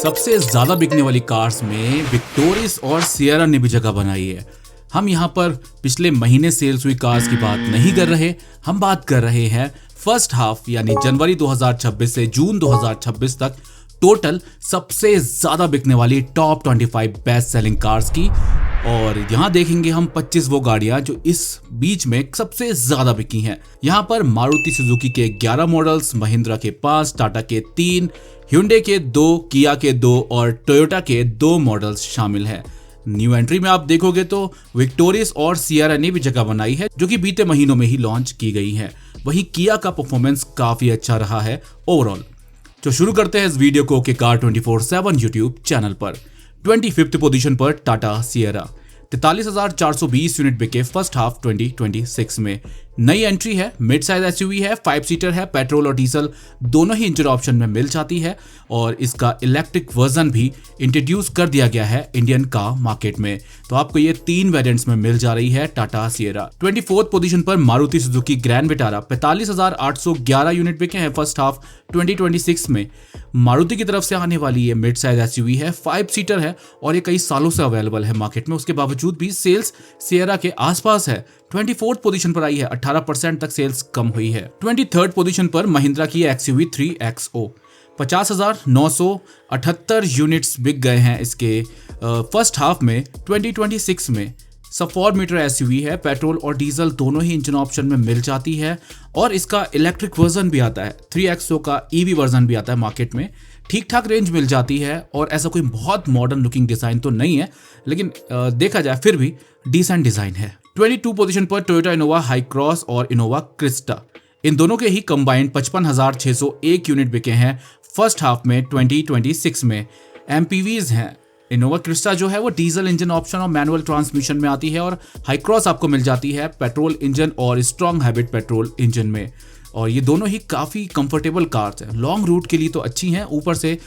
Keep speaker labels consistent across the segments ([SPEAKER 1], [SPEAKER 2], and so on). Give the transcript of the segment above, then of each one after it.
[SPEAKER 1] सबसे ज्यादा बिकने वाली कार्स में विक्टोरिस और सियरा ने भी जगह बनाई है। हम यहाँ पर पिछले महीने सेल्स हुई कार्स की बात नहीं कर रहे, हम बात कर रहे हैं फर्स्ट हाफ यानी जनवरी 2026 से जून 2026 तक टोटल सबसे ज्यादा बिकने वाली टॉप 25 बेस्ट सेलिंग कार्स की। और यहाँ देखेंगे हम 25 वो गाड़ियां जो इस बीच में सबसे ज्यादा बिकी हैं। यहाँ पर मारुति सुजुकी के 11 मॉडल्स, महिंद्रा के 5, टाटा के 3, hyundai के 2, किया के 2 और टोयोटा के 2 मॉडल्स शामिल हैं। न्यू एंट्री में आप देखोगे तो विक्टोरिस और सियरा ने भी जगह बनाई है, जो कि बीते महीनों में ही लॉन्च की गई है। वहीं किया का परफॉर्मेंस काफी अच्छा रहा है ओवरऑल। तो शुरू करते हैं इस वीडियो को के कार 24/7 यूट्यूब चैनल पर। 25th पोजीशन पर टाटा सियरा 43,420 यूनिट बिके फर्स्ट हाफ 2026 में। नई एंट्री है, मिड साइज एसयूवी है, 5 सीटर है, पेट्रोल और डीजल दोनों ही इंजन ऑप्शन में मिल जाती है और इसका इलेक्ट्रिक वर्जन भी इंट्रोड्यूस कर दिया गया है इंडियन कार मार्केट में। तो आपको ये 3 वेरिएंट्स में मिल जा रही है टाटा सियरा। 24th पोजीशन पर Maruti Suzuki grand Vitara 45,811 unit बिके हैं फर्स्ट हाफ 2026 में। मारुति की तरफ से आने वाली ये मिड साइज एसयूवी है, 5 सीटर है और ये कई सालों से अवेलेबल है मार्केट में। उसके बावजूद भी सेल्स सियरा के आसपास है। 24th पोजीशन पर आई है, 18% तक सेल्स कम हुई है। 23rd पोजीशन पर महिंद्रा की एक्सयूवी 3XO 50,978 यूनिट्स बिक गए हैं इसके फर्स्ट हाफ में 2026 में। सब 4 मीटर एसयूवी है, पेट्रोल और डीजल दोनों ही इंजन ऑप्शन में मिल जाती है और इसका इलेक्ट्रिक वर्जन भी आता है। 3XO का ईवी वर्जन भी आता है मार्केट में। ठीक ठाक रेंज मिल जाती है और ऐसा कोई बहुत मॉडर्न लुकिंग डिजाइन तो नहीं है, लेकिन देखा जाए फिर भी डिसेंट डिजाइन है। 22 पोजीशन पर टोयोटा इनोवा हाई क्रॉस और इनोवा क्रिस्टा, इन दोनों के ही कंबाइंड 55,601 यूनिट बिके हैं फर्स्ट हाफ में 2026 में। एमपीवीज हैं। इनोवा क्रिस्टा जो है वो डीजल इंजन ऑप्शन और मैनुअल ट्रांसमिशन में आती है और हाई क्रॉस आपको मिल जाती है पेट्रोल इंजन और स्ट्रॉन्ग हैबिट पेट्रोल इंजन में। और ये दोनों ही काफ़ी कंफर्टेबल कार्स हैं, लॉन्ग रूट के लिए तो अच्छी हैं, ऊपर से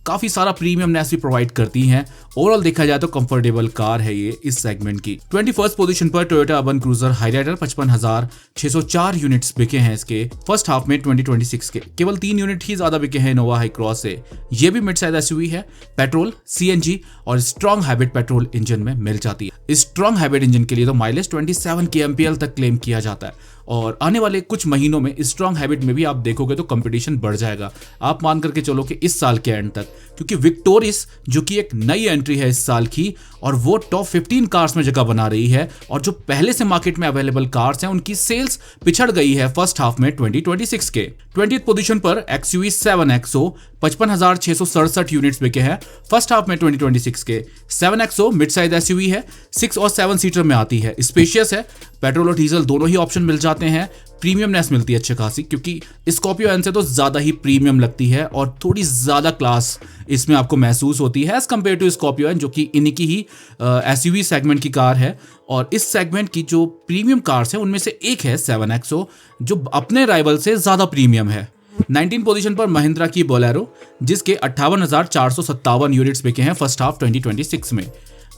[SPEAKER 1] काफ़ी सारा प्रीमियमनेस भी प्रोवाइड करती हैं। ओवरऑल देखा जाए तो कंफर्टेबल कार है ये इस सेगमेंट की। 21st पोजीशन पर Toyota urban cruiser Hyryder 55,604 units बिके हैं इसके फर्स्ट हाफ में 2026 के। केवल 3 यूनिट ही ज्यादा बिके हैं इनोवा हाई क्रॉस से। ये भी मिड साइज एसयूवी है, पेट्रोल, सीएनजी और स्ट्रॉन्ग हैबिट पेट्रोल इंजन में मिल जाती है। स्ट्रॉन्ग हैबिट इंजन के लिए तो माइलेज 27 kmpl तक क्लेम किया जाता है और आने वाले कुछ महीनों में स्ट्रॉन्ग हैबिट में भी आप देखोगे तो कंपटीशन बढ़ जाएगा। आप मान करके चलो कि इस साल के एंड तक, क्योंकि विक्टोरिस जो कि एक नई एंट्री है इस साल की और वो टॉप 15 कार्स में जगह बना रही है और जो पहले से मार्केट में अवेलेबल कार्स हैं उनकी सेल्स पिछड़ गई है फर्स्ट हाफ में 2026 के। 20th पोजीशन पर एक्सयूवी 7XO 55,667 यूनिट्स बिके हैं फर्स्ट हाफ में 2026 के। 7XO मिड साइज एसयूवी है, 6 और 7 सीटर में आती है, स्पेशियस है, पेट्रोल और डीजल दोनों ही ऑप्शन मिल जाते हैं। प्रीमियमनेस मिलती है अच्छी खासी, क्योंकि स्कॉर्पियो एन से तो ज्यादा ही प्रीमियम लगती है और थोड़ी ज्यादा क्लास इसमें आपको महसूस होती है as compare to Scorpio N, जो कि इन्हीं की ही एसयूवी सेगमेंट की कार है। और इस सेगमेंट की जो प्रीमियम कार्स है उनमें से एक है 7XO, जो अपने राइवल से ज्यादा प्रीमियम है। 19 पोजीशन पर महिंद्रा की बोलेरो, जिसके 58,457 यूनिट्स बिके हैं फर्स्ट हाफ 2026 में।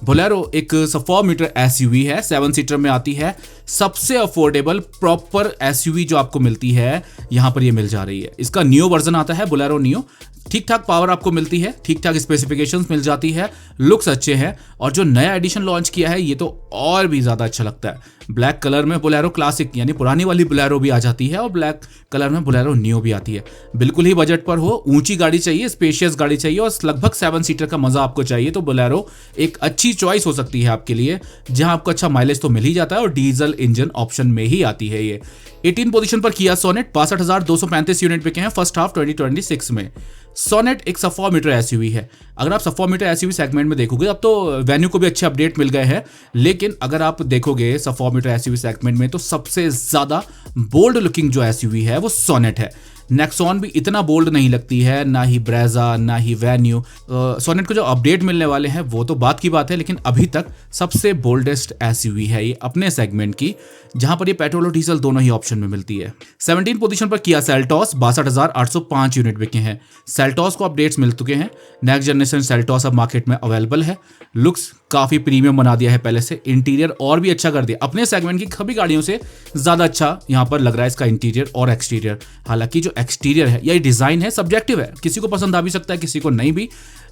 [SPEAKER 1] बोलेरो एक 4 मीटर एसयूवी है, 7 सीटर में आती है, सबसे अफोर्डेबल प्रॉपर एसयूवी जो आपको मिलती है यहाँ पर ये मिल जा रही है। इसका नियो वर्जन आता है, बोलेरो नियो। ठीक ठाक पावर आपको मिलती है, ठीक ठाक स्पेसिफिकेशंस मिल जाती है, लुक्स अच्छे हैं और जो नया एडिशन लॉन्च किया है ये तो और भी ज्यादा अच्छा लगता है। ब्लैक कलर में बोलेरो क्लासिक यानी पुरानी वाली बोलेरो भी आ जाती है और ब्लैक कलर में बोलेरो नियो भी आती है। बिल्कुल ही बजट पर हो, ऊंची गाड़ी चाहिए, स्पेशियस गाड़ी चाहिए और लगभग 7 सीटर का मजा आपको चाहिए तो बोलेरो एक अच्छी चॉइस हो सकती है आपके लिए, जहां आपको अच्छा माइलेज तो मिल ही जाता है और डीजल इंजन ऑप्शन में ही आती है ये। 18 पोजीशन पर किया सोनेट 62,235 यूनिट बिके हैं फर्स्ट हाफ 2026 में। सोनेट एक 4 मीटर एसयूवी है। अगर आप 4 मीटर एसयूवी सेगमेंट में देखोगे, अब तो वेन्यू को भी अच्छे अपडेट मिल गए हैं, लेकिन अगर आप देखोगे 4 मीटर एसयूवी सेगमेंट में तो सबसे ज्यादा बोल्ड लुकिंग जो एसयूवी है वो सोनेट है। नेक्सॉन भी इतना बोल्ड नहीं लगती है, ना ही ब्रेजा, ना ही वेन्यू। सोनेट को जो अपडेट मिलने वाले हैं वो तो बात की बात है, लेकिन अभी तक सबसे बोल्डेस्ट एसयूवी है ये अपने सेगमेंट की, जहां पर ये पेट्रोल और डीजल दोनों ही ऑप्शन में मिलती है। 17 पोजीशन पर किया सेल्टॉस 62,805 यूनिट बिके हैं। सेल्टॉस को अपडेट्स मिल चुके हैं, नेक्स्ट जनरेशन सेल्टॉस अब मार्केट में अवेलेबल है। लुक्स काफी प्रीमियम बना दिया है पहले से, इंटीरियर और भी अच्छा कर दिया, अपने सेगमेंट की सभी गाड़ियों से ज्यादा अच्छा यहाँ पर लग रहा है इसका इंटीरियर और एक्सटीरियर। हालांकि जो एक्सटीरियर है या डिजाइन है सब्जेक्टिव है, किसी को पसंद आ भी सकता है, किसी को नहीं भी,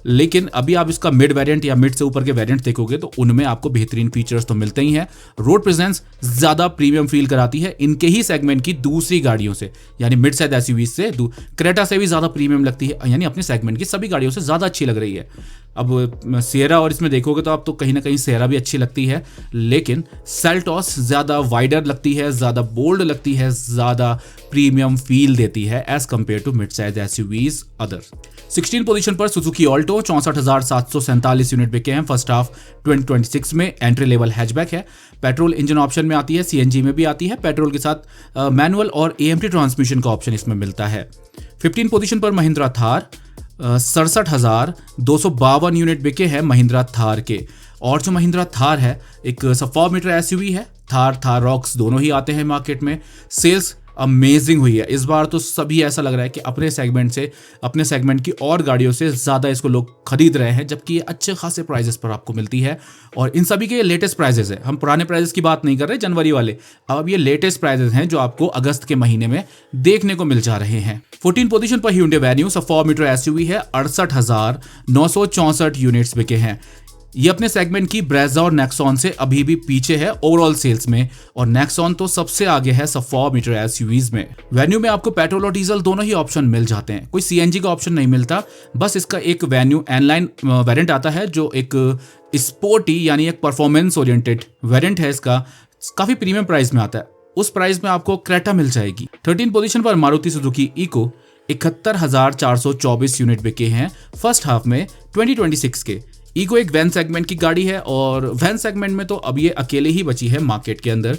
[SPEAKER 1] लेकिन अभी आप इसका मिड वेरिएंट या मिड से ऊपर के वेरिएंट देखोगे तो उनमें आपको बेहतरीन फीचर्स तो मिलते ही हैं। रोड प्रेजेंस ज्यादा प्रीमियम फील कराती है इनके ही सेगमेंट की दूसरी गाड़ियों से, यानी मिड साइज एसयूवीज से क्रेटा से भी ज्यादा प्रीमियम लगती है, यानी अपने सेगमेंट की सभी गाड़ियों से ज्यादा अच्छी लग रही है। अब सिएरा और इसमें देखोगे तो आप तो कहीं ना कहीं सिएरा भी अच्छी लगती है, लेकिन सेल्टॉस ज़्यादा वाइडर लगती है, ज़्यादा बोल्ड लगती है, ज़्यादा प्रीमियम फील देती है as compare to mid size SUVs other. 16 position पर सुजुकी ऑल्टो 64,747 यूनिट बिके हैं फर्स्ट हाफ 2026 में। एंट्री लेवल हैचबैक है, पेट्रोल इंजन ऑप्शन में आती है, सीएनजी में भी आती है, पेट्रोल के साथ मैनुअल और एएमटी ट्रांसमिशन का ऑप्शन इसमें मिलता है। 15 पोजीशन पर महिंद्रा थार 67,252 यूनिट बिके हैं महिंद्रा थार के। और जो महिंद्रा थार है एक सब 4 मीटर एसयूवी है, थार रॉक्स दोनों ही आते हैं मार्केट में। सेल्स अमेजिंग हुई है इस बार, तो सभी ऐसा लग रहा है कि अपने सेगमेंट की और गाड़ियों से ज़्यादा इसको लोग खरीद रहे हैं, जबकि ये अच्छे खासे प्राइजेस पर आपको मिलती है। और इन सभी के लेटेस्ट प्राइजेस है, हम पुराने प्राइजेस की बात नहीं कर रहे जनवरी वाले, अब ये लेटेस्ट प्राइजेस हैं जो आपको अगस्त के महीने में देखने को मिल जा रहे हैं। 14 पोजीशन पर Hyundai Venue 4 मीटर एसयूवी है, 68,964 यूनिट्स बिके हैं। ये अपने सेगमेंट की ब्रेजा और नेक्सॉन से अभी भी पीछे है ओवरऑल सेल्स में, और नेक्सॉन तो सबसे आगे है सब 4 मीटर एसयूवीज में। वेन्यू में आपको पेट्रोल और डीजल दोनों ही ऑप्शन मिल जाते हैं, कोई सीएनजी का ऑप्शन नहीं मिलता। बस इसका एक वेन्यू एनलाइन वेरिएंट आता है जो एक स्पोर्टी यानी एक परफॉर्मेंस ओरिएंटेड वेरिएंट है, इसका काफी प्रीमियम प्राइस में आता है, उस प्राइस में आपको क्रेटा मिल जाएगी। 13 पोजीशन पर मारुति सुजुकी इको 71,424 यूनिट बिके हैं फर्स्ट हाफ में 2026 के। इको एक वैन सेगमेंट की गाड़ी है, और वैन सेगमेंट में तो अब ये अकेले ही बची है मार्केट के अंदर।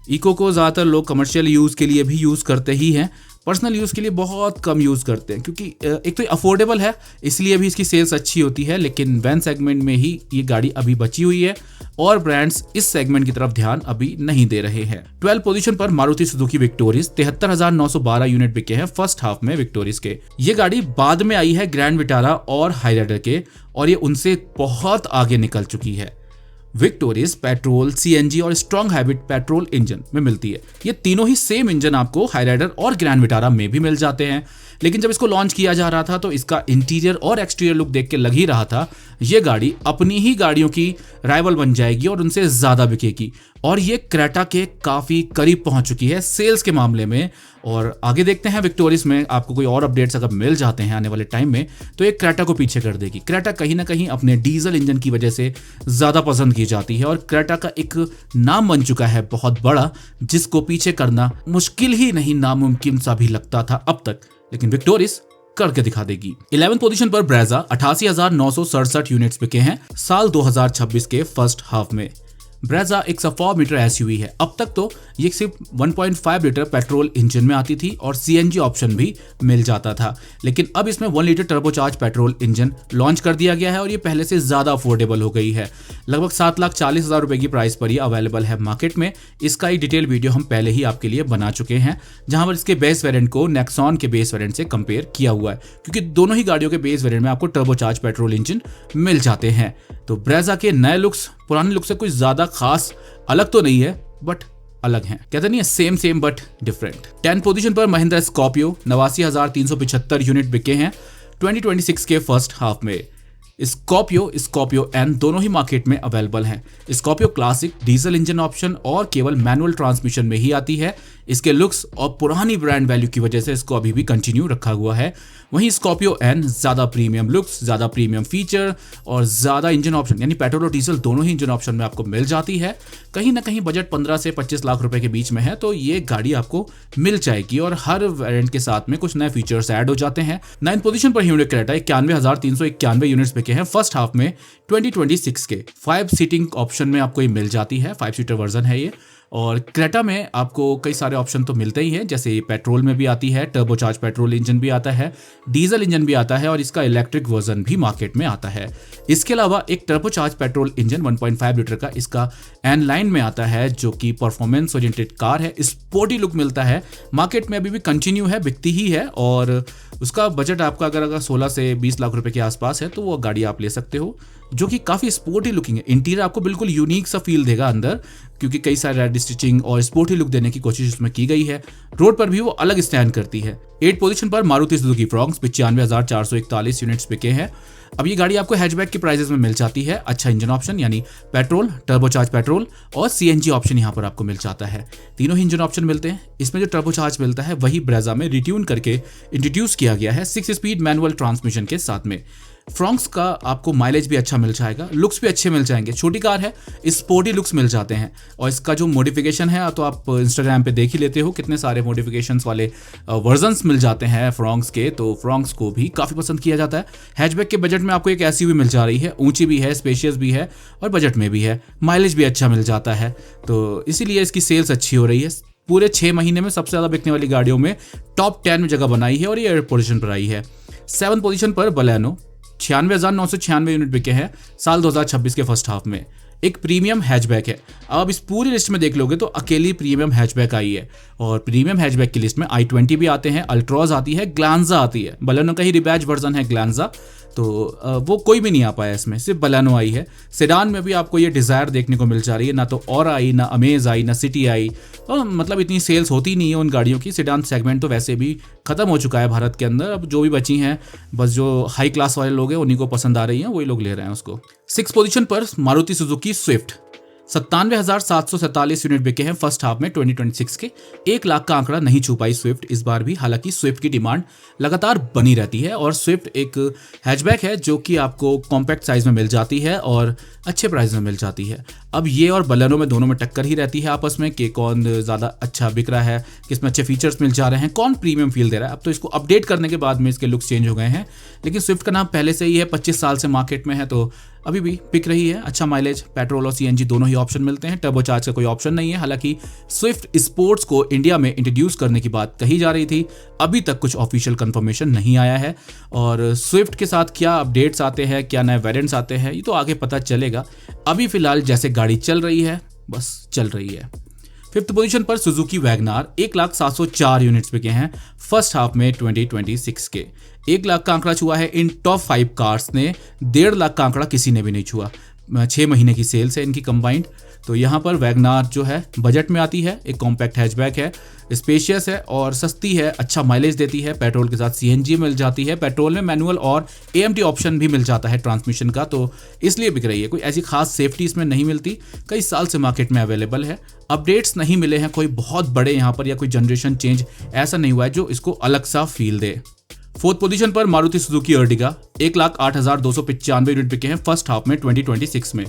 [SPEAKER 1] इको को ज़्यादातर लोग कमर्शियल यूज़ के लिए भी यूज़ करते ही हैं, पर्सनल यूज़ के लिए बहुत कम यूज़ करते हैं, क्योंकि एक तो अफोर्डेबल है इसलिए भी इसकी सेल्स अच्छी होती है, लेकिन वैन सेगमेंट में ही ये गाड़ी अभी बची हुई है और ब्रांड्स इस सेगमेंट की तरफ ध्यान अभी नहीं दे रहे हैं। 12 पोजीशन पर मारुति सुजुकी विक्टोरिस 73,912 यूनिट बिके हैं फर्स्ट हाफ में विक्टोरिस के। ये गाड़ी बाद में आई है ग्रैंड विटारा और हाईराइडर के, और ये उनसे बहुत आगे निकल चुकी है। विक्टोरिस पेट्रोल, सीएनजी और स्ट्रॉन्ग हाइब्रिड पेट्रोल इंजन में मिलती है। ये तीनों ही सेम इंजन आपको हाईराइडर और ग्रैंड विटारा में भी मिल जाते हैं, लेकिन जब इसको लॉन्च किया जा रहा था तो इसका इंटीरियर और एक्सटीरियर लुक देख के लग ही रहा था ये गाड़ी अपनी ही गाड़ियों की राइवल बन जाएगी और उनसे ज़्यादा बिकेगी, और ये क्रेटा के काफ़ी करीब पहुंच चुकी है सेल्स के मामले में। और आगे देखते हैं विक्टोरिस में आपको कोई और अपडेट्स अगर मिल जाते हैं आने वाले टाइम में तो ये क्रेटा को पीछे कर देगी। क्रेटा कहीं ना कहीं अपने डीजल इंजन की वजह से ज़्यादा पसंद की जाती है, और क्रेटा का एक नाम बन चुका है बहुत बड़ा, जिसको पीछे करना मुश्किल ही नहीं, नामुमकिन सा भी लगता था अब तक, लेकिन विक्टोरिस करके दिखा देगी। 11 पोजीशन पर ब्रेजा 88,967 यूनिट्स बिके हैं साल 2026 के फर्स्ट हाफ में। ब्रेजा एक 4 मीटर एसयूवी है। अब तक तो ये सिर्फ 1.5 लीटर पेट्रोल इंजन में आती थी और सीएनजी ऑप्शन भी मिल जाता था, लेकिन अब इसमें 1 litre turbocharge petrol engine launch कर दिया गया है और ये पहले से ज़्यादा अफोर्डेबल हो गई है। लगभग 7,40,000 रुपए की प्राइस पर ये अवेलेबल है मार्केट में। इसका एक डिटेल वीडियो हम पहले ही आपके लिए बना चुके हैं, जहां पर इसके बेस वेरिएंट को नेक्सॉन के बेस वेरिएंट से कंपेयर किया हुआ है, क्योंकि दोनों ही गाड़ियों के बेस वेरिएंट में आपको टर्बोचार्ज पेट्रोल इंजन मिल जाते हैं। तो ब्रेजा के नए लुक्स पुराने लुक से कुछ ज्यादा खास अलग तो नहीं है, बट अलग हैं, कहते नहीं है सेम बट डिफरेंट। 10 पोजीशन पर महिंद्रा स्कॉर्पियो 89,375 यूनिट बिके हैं 2026 के फर्स्ट हाफ में। स्कॉर्पियो एन दोनों ही मार्केट में अवेलेबल हैं। Scorpio classic diesel engine option और केवल मैनुअल ट्रांसमिशन में ही आती है। इसके लुक्स और पुरानी ब्रांड वैल्यू की वजह से इसको अभी भी कंटिन्यू रखा हुआ है। वहीं स्कॉर्पियो एन ज़्यादा प्रीमियम लुक्स, ज़्यादा प्रीमियम फीचर और ज़्यादा इंजन ऑप्शन यानी पेट्रोल और डीजल दोनों ही इंजन ऑप्शन में आपको मिल जाती है। कहीं ना कहीं बजट 15 से 25 लाख रुपए के बीच में है, तो ये गाड़ी आपको मिल जाएगी और हर वेरिएंट के साथ में कुछ नए फीचर्स ऐड हो जाते हैं। 9 पोजीशन पर ह्यूंडई क्रेटा 91,391 यूनिट्स बिके हैं फर्स्ट हाफ में 2026 के। 5 सीटिंग ऑप्शन में आपको ये मिल जाती है, 5 सीटर वर्जन है ये। और क्रेटा में आपको कई सारे ऑप्शन तो मिलते ही हैं, जैसे ये पेट्रोल में भी आती है, टर्बोचार्ज पेट्रोल इंजन भी आता है, डीजल इंजन भी आता है और इसका इलेक्ट्रिक वर्जन भी मार्केट में आता है। इसके अलावा एक टर्बोचार्ज पेट्रोल इंजन 1.5 लीटर का इसका एन लाइन में आता है, जो कि परफॉर्मेंस ओरिएंटेड कार है, स्पोर्टी लुक मिलता है, मार्केट में अभी भी कंटिन्यू है, बिकती ही है। और उसका बजट आपका अगर 16 से 20 लाख रुपए के आसपास है तो वो गाड़ी आप ले सकते हो, जो कि काफ़ी स्पोर्टी लुकिंग है। इंटीरियर आपको बिल्कुल यूनिक सा फील देगा अंदर, क्योंकि कई सारे रेड स्टिचिंग और स्पोर्टी लुक देने की कोशिश इसमें की गई है। रोड पर भी वो अलग स्टैंड करती है। 8 पोजीशन पर मारुति सुजुकी फ्रॉन्क्स 95,441 यूनिट्स बिके हैं अब ये गाड़ी आपको हैचबैक के प्राइसेस में मिल जाती है। अच्छा इंजन ऑप्शन यानी पेट्रोल, टर्बोचार्ज पेट्रोल और सीएनजी ऑप्शन यहाँ पर आपको मिल जाता है। तीनों ही इंजन ऑप्शन मिलते हैं। इसमें जो टर्बोचार्ज मिलता है वही ब्रेजा में रिट्यून करके इंट्रोड्यूस किया गया है 6 स्पीड मैनुअल ट्रांसमिशन के साथ में। फ्रॉन्क्स का आपको माइलेज भी अच्छा मिल जाएगा, लुक्स भी अच्छे मिल जाएंगे। छोटी कार है, स्पोर्टी लुक्स मिल जाते हैं। और इसका जो मॉडिफिकेशन है तो आप इंस्टाग्राम पे देख ही लेते हो कितने सारे मॉडिफिकेशंस वाले वर्जन्स मिल जाते हैं फ्रॉन्क्स के, तो फ्रॉन्क्स को भी काफ़ी पसंद किया जाता है। हैचबैक के बजट में आपको एक एसयूवी मिल जा रही है, ऊंची भी है, स्पेशियस भी है और बजट में भी है, माइलेज भी अच्छा मिल जाता है, तो इसीलिए इसकी सेल्स अच्छी हो रही है। पूरे 6 महीने में सबसे ज़्यादा बिकने वाली गाड़ियों में टॉप 10 में जगह बनाई है और ये एयर पोजीशन पर आई है। 7th पोजीशन पर बलेनो 96,996 यूनिट बिके हैं साल 2026 के फर्स्ट हाफ में। एक प्रीमियम हैचबैक है। अब इस पूरी लिस्ट में देख लोगे तो अकेली प्रीमियम हैचबैक आई है और प्रीमियम हैचबैक की लिस्ट में i20 भी आते हैं, अल्ट्रॉज आती है, ग्लांजा आती है। बलेनो का ही रिबैच वर्जन है ग्लांजा, तो वो कोई भी नहीं आ पाया इसमें, सिर्फ बलेनो आई है। सेडान में भी आपको ये डिज़ायर देखने को मिल जा रही है, ना तो और आई, ना अमेज आई, ना सिटी आई। तो मतलब इतनी सेल्स होती नहीं है उन गाड़ियों की। सेडान सेगमेंट तो वैसे भी खत्म हो चुका है भारत के अंदर। अब जो भी बची हैं बस जो हाई क्लास वाले लोग हैं उन्हीं को पसंद आ रही हैं, वही लोग ले रहे हैं उसको। 6th पोजीशन पर मारुति सुजुकी स्विफ्ट 97,747 यूनिट बिके हैं फर्स्ट हाफ में 2026 के। 1 लाख का आंकड़ा नहीं छू पाई स्विफ्ट इस बार भी। हालांकि स्विफ्ट की डिमांड लगातार बनी रहती है और स्विफ्ट एक हैचबैक है जो कि आपको कॉम्पैक्ट साइज में मिल जाती है और अच्छे प्राइस में मिल जाती है। अब ये और बलेनो में दोनों में टक्कर ही रहती है आपस में कि कौन ज़्यादा अच्छा बिक रहा है, किसमें अच्छे फीचर्स मिल जा रहे हैं, कौन प्रीमियम फील दे रहा है। अब तो इसको अपडेट करने के बाद में इसके लुक्स चेंज हो गए हैं, लेकिन स्विफ्ट का नाम पहले से ही है, 25 साल से मार्केट में है, तो अभी भी बिक रही है। अच्छा माइलेज, पेट्रोल और सीएनजी दोनों ही ऑप्शन मिलते हैं। टर्बोचार्ज का कोई ऑप्शन नहीं है। हालांकि स्विफ्ट स्पोर्ट्स को इंडिया में इंट्रोड्यूस करने की बात कही जा रही थी, अभी तक कुछ ऑफिशियल कंफर्मेशन नहीं आया है। और स्विफ्ट के साथ क्या अपडेट्स आते हैं, क्या नए वेरिएंट्स आते हैं, ये तो आगे पता चलेगा। अभी फिलहाल जैसे गाड़ी चल रही है बस चल रही है। 5th पोजीशन पर सुजुकी वैगनार 1,704 यूनिट्स बिके हैं फर्स्ट हाफ में 2026 के। 1 लाख का आंकड़ा छुआ है इन टॉप 5 कार्स ने। 1.5 लाख का आंकड़ा किसी ने भी नहीं छुआ। 6 महीने की सेल्स है इनकी कंबाइंड। तो यहाँ पर वैगनार जो है बजट में आती है, एक कॉम्पैक्ट हैचबैक है, स्पेशियस है और सस्ती है, अच्छा माइलेज देती है। पेट्रोल के साथ सीएनजी मिल जाती है। पेट्रोल में मैनुअल और एएमटी ऑप्शन भी मिल जाता है ट्रांसमिशन का, तो इसलिए बिक रही है। कोई ऐसी खास सेफ्टी इसमें नहीं मिलती, कई साल से मार्केट में अवेलेबल है। अपडेट्स नहीं मिले हैं कोई बहुत बड़े यहाँ पर, या कोई जनरेशन चेंज ऐसा नहीं हुआ है जो इसको अलग सा फील दे। 4th पोजीशन पर मारुति सुजुकी अर्टिगा 1,08,295 यूनिट बिके हैं फर्स्ट हाफ में 2026 में।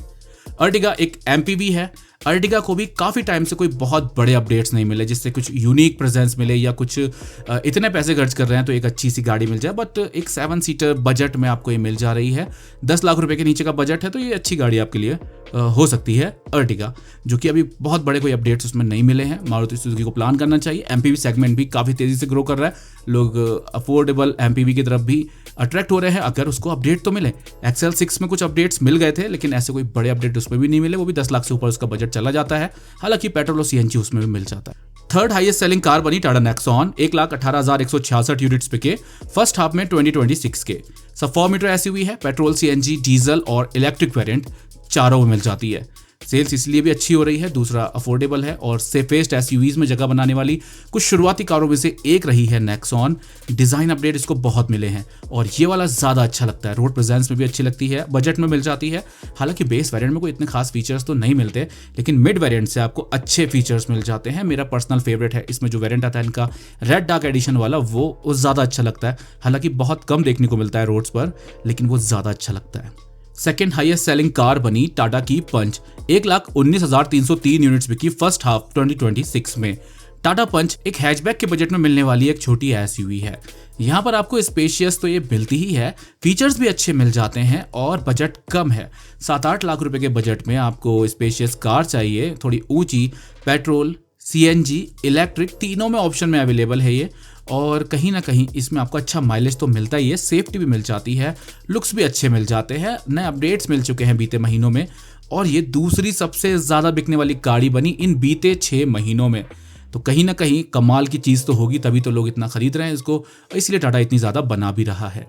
[SPEAKER 1] अर्टिगा एक एमपीवी है। अर्टिगा को भी काफ़ी टाइम से कोई बहुत बड़े अपडेट्स नहीं मिले जिससे कुछ यूनिक प्रेजेंस मिले या कुछ इतने पैसे खर्च कर रहे हैं तो एक अच्छी सी गाड़ी मिल जाए। बट एक 7 सीटर बजट में आपको ये मिल जा रही है। 10 लाख रुपए के नीचे का बजट है तो ये अच्छी गाड़ी आपके लिए हो सकती है अर्टिगा, जो कि अभी बहुत बड़े कोई अपडेट्स उसमें नहीं मिले हैं। मारुति सुजुकी को प्लान करना चाहिए। एमपीवी सेगमेंट भी काफ़ी तेज़ी से ग्रो कर रहा है, लोग अफोर्डेबल एमपीवी की तरफ भी अट्रैक्ट हो रहे हैं अगर उसको अपडेट तो मिले। एक्सेल 6 में कुछ अपडेट्स मिल गए थे लेकिन ऐसे कोई बड़े अपडेट उसमें भी नहीं मिले, वो भी 10 लाख से ऊपर उसका बजट चला जाता है। हालांकि पेट्रोल और सीएनजी उसमें भी मिल जाता है। 3rd हाईएस्ट सेलिंग कार बनी टाटा नेक्सॉन 1,18,166 यूनिट्स बिके फर्स्ट हाफ में 2026 के। सब 4 मीटर एसयूवी है। पेट्रोल, सीएनजी, डीजल और इलेक्ट्रिक वेरिएंट चारों में मिल जाती है। सेल्स इसलिए भी अच्छी हो रही है, दूसरा अफोर्डेबल है और सेफेस्ट एसयूवीज में जगह बनाने वाली कुछ शुरुआती कारों में से एक रही है नेक्सॉन। डिज़ाइन अपडेट इसको बहुत मिले हैं और ये वाला ज़्यादा अच्छा लगता है। रोड प्रेजेंस में भी अच्छी लगती है, बजट में मिल जाती है। हालांकि बेस वेरिएंट में कोई इतने खास फीचर्स तो नहीं मिलते, लेकिन मिड वेरिएंट से आपको अच्छे फीचर्स मिल जाते हैं। मेरा पर्सनल फेवरेट है इसमें जो वेरिएंट आता है इनका रेड डार्क एडिशन वाला, वो ज़्यादा अच्छा लगता है। हालांकि बहुत कम देखने को मिलता है रोड्स पर, लेकिन वो ज़्यादा अच्छा लगता है। 2nd हाईएस्ट सेलिंग कार बनी टाटा की पंच 1,19,303 यूनिट्स बिकी फर्स्ट हाफ 2026 में। टाटा पंच एक हैचबैक के बजट में मिलने वाली एक छोटी एसयूवी है। यहाँ पर आपको स्पेशियस तो ये मिलती ही है, फीचर्स भी अच्छे मिल जाते हैं और बजट कम है। 7-8 लाख रुपए के बजट में आपको स्पेशियस कार चाहिए, थोड़ी ऊंची, पेट्रोल, सीएनजी, इलेक्ट्रिक तीनों में ऑप्शन में अवेलेबल है ये। और कहीं ना कहीं इसमें आपको अच्छा माइलेज तो मिलता ही है, सेफ्टी भी मिल जाती है, लुक्स भी अच्छे मिल जाते हैं। नए अपडेट्स मिल चुके हैं बीते महीनों में और ये दूसरी सबसे ज़्यादा बिकने वाली गाड़ी बनी इन बीते 6 महीनों में। तो कहीं ना कहीं कमाल की चीज़ तो होगी, तभी तो लोग इतना खरीद रहे हैं इसको, इसलिए टाटा इतनी ज़्यादा बना भी रहा है।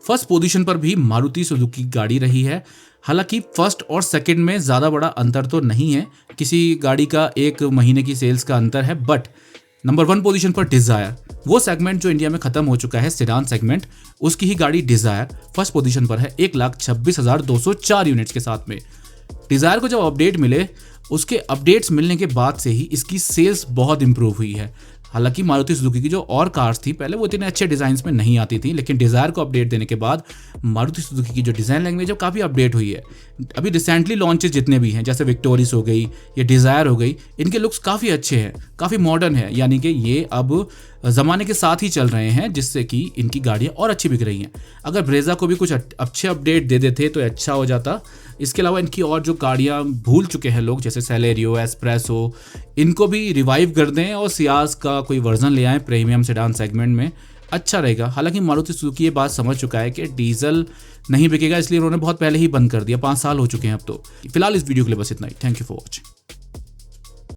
[SPEAKER 1] 1st पोजीशन पर भी मारुति सुजुकी गाड़ी रही है। हालांकि 1st और 2nd में ज़्यादा बड़ा अंतर तो नहीं है, किसी गाड़ी का 1 महीने की सेल्स का अंतर है, बट नंबर 1 पोजीशन पर डिजायर, वो सेगमेंट जो इंडिया में खत्म हो चुका है, सेडान सेगमेंट, उसकी ही गाड़ी डिजायर फर्स्ट पोजीशन पर है 1,26,204 यूनिट्स के साथ में। डिजायर को जब अपडेट मिले, उसके अपडेट्स मिलने के बाद से ही इसकी सेल्स बहुत इंप्रूव हुई है। हालांकि मारुति सुजुकी की जो और कार्स थी पहले वो इतने अच्छे डिजाइन में नहीं आती थी, लेकिन डिजायर को अपडेट देने के बाद मारुति सुजुकी की जो डिजाइन लैंग्वेज है काफ़ी अपडेट हुई है। अभी रिसेंटली लॉन्चेस जितने भी हैं, जैसे विक्टोरिस हो गई या डिजायर हो गई, इनके लुक्स काफ़ी अच्छे हैं, काफ़ी मॉडर्न है, यानी कि ये अब ज़माने के साथ ही चल रहे हैं, जिससे कि इनकी गाड़ियाँ और अच्छी बिक रही हैं। अगर ब्रेजा को भी कुछ अच्छे अपडेट दे देते तो अच्छा हो जाता। इसके अलावा इनकी और जो गाड़ियाँ भूल चुके हैं लोग, जैसे सेलेरियो, एस्प्रेसो, इनको भी रिवाइव कर दें और सियाज का कोई वर्जन ले आएँ प्रीमियम सेडान सेगमेंट में, अच्छा रहेगा। हालांकि मारुति सुजुकी ये बात समझ चुका है कि डीजल नहीं बिकेगा, इसलिए उन्होंने बहुत पहले ही बंद कर दिया, 5 साल हो चुके हैं अब तो। फिलहाल इस वीडियो के लिए बस इतना ही। Thank you for watching.